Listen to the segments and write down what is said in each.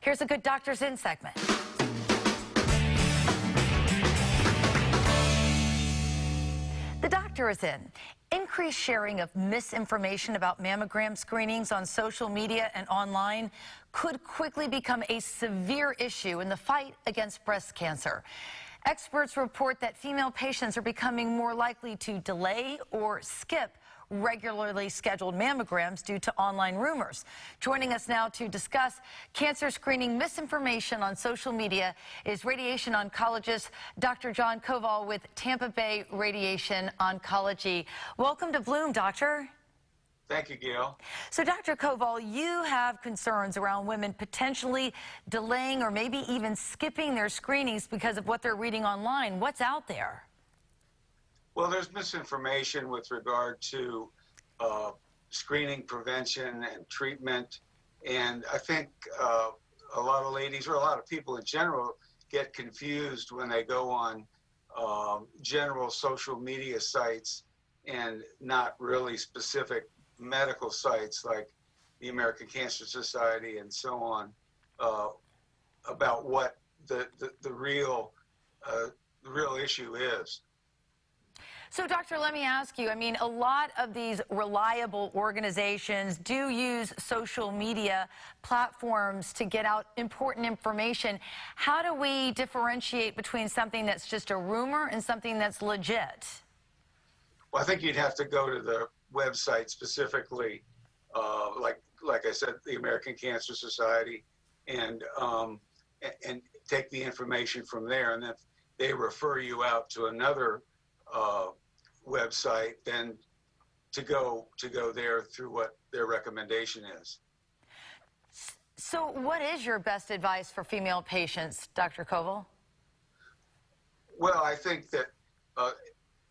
Here's a good Doctor's In segment. The Doctor is In. Increased sharing of misinformation about mammogram screenings on social media and online could quickly become a severe issue in the fight against breast cancer. Experts report that female patients are becoming more likely to delay or skip regularly scheduled mammograms due to online rumors. Joining us now to discuss cancer screening misinformation on social media is radiation oncologist Dr. John Koval with Tampa Bay Radiation Oncology. Welcome to Bloom, Doctor. Thank you, Gayle. So, Dr. Koval, you have concerns around women potentially delaying or maybe even skipping their screenings because of what they're reading online. What's out there? Well, there's misinformation with regard to screening, prevention, and treatment. And I think a lot of ladies, or a lot of people in general, get confused when they go on general social media sites and not really specific medical sites like the American Cancer Society and so on, about what the real issue is. So, Doctor, let me ask you, I mean, a lot of these reliable organizations do use social media platforms to get out important information. How do we differentiate between something that's just a rumor and something that's legit? Well, I think you'd have to go to the website specifically, like I said, the American Cancer Society, and take the information from there. And if they refer you out to another website, then to go there through what their recommendation is. So what is your best advice for female patients, Dr. Koval? Well, I think that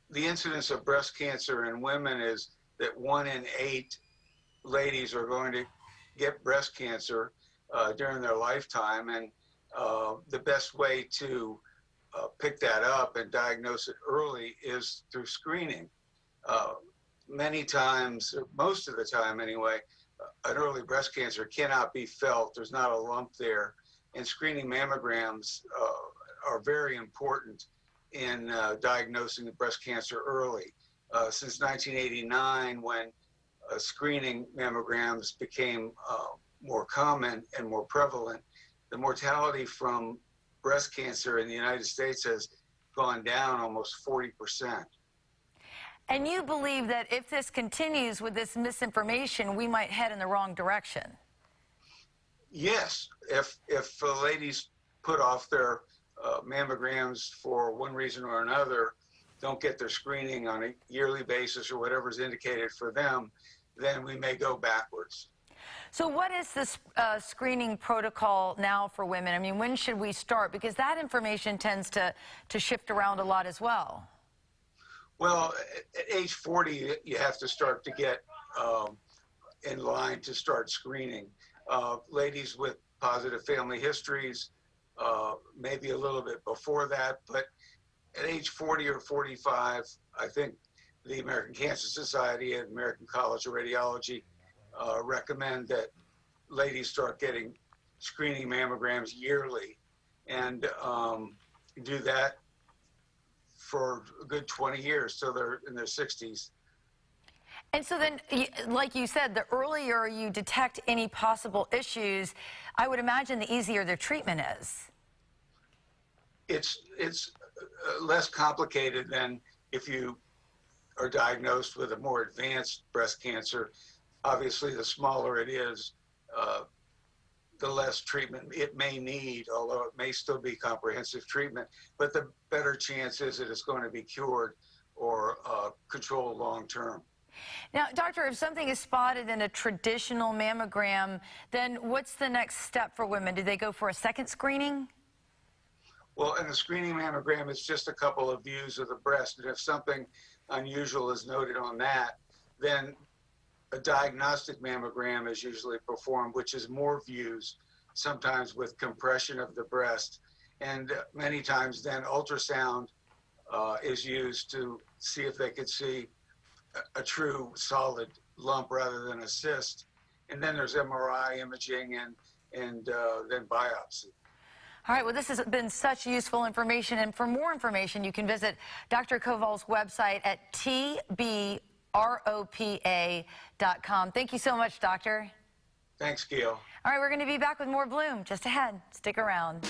the incidence of breast cancer in women is that 1 in 8 ladies are going to get breast cancer during their lifetime, and the best way to pick that up and diagnose it early is through screening. Many times, or most of the time anyway, an early breast cancer cannot be felt. There's not a lump there. And screening mammograms are very important in diagnosing breast cancer early. Since 1989, when screening mammograms became more common and more prevalent, the mortality from breast cancer in the United States has gone down almost 40%. And you believe that if this continues with this misinformation, we might head in the wrong direction? Yes. If ladies put off their mammograms for one reason or another, don't get their screening on a yearly basis or whatever is indicated for them, then we may go backwards. So what is this screening protocol now for women? I mean, when should we start? Because that information tends to shift around a lot as well. Well, at age 40, you have to start to get in line to start screening. Ladies with positive family histories, maybe a little bit before that, but at age 40 or 45, I think the American Cancer Society and American College of Radiology recommend that ladies start getting screening mammograms yearly, and do that for a good 20 years till they're in their 60s. And so then, like you said, the earlier you detect any possible issues, I would imagine the easier their treatment is. It's less complicated than if you are diagnosed with a more advanced breast cancer. Obviously, the smaller it is, the less treatment it may need, although it may still be comprehensive treatment, but the better chance is that it's going to be cured or controlled long term. Now, doctor, if something is spotted in a traditional mammogram, then what's the next step for women? Do they go for a second screening? Well, in a screening mammogram, it's just a couple of views of the breast, and if something unusual is noted on that, then a diagnostic mammogram is usually performed, which is more views, sometimes with compression of the breast. And many times then ultrasound is used to see if they could see a true solid lump rather than a cyst. And then there's MRI imaging, and and then biopsy. All right, well, this has been such useful information, and for more information, you can visit Dr. Koval's website at tbropa.com. Thank you so much, Doctor. Thanks, Gayle. All right, we're going to be back with more Bloom just ahead. Stick around.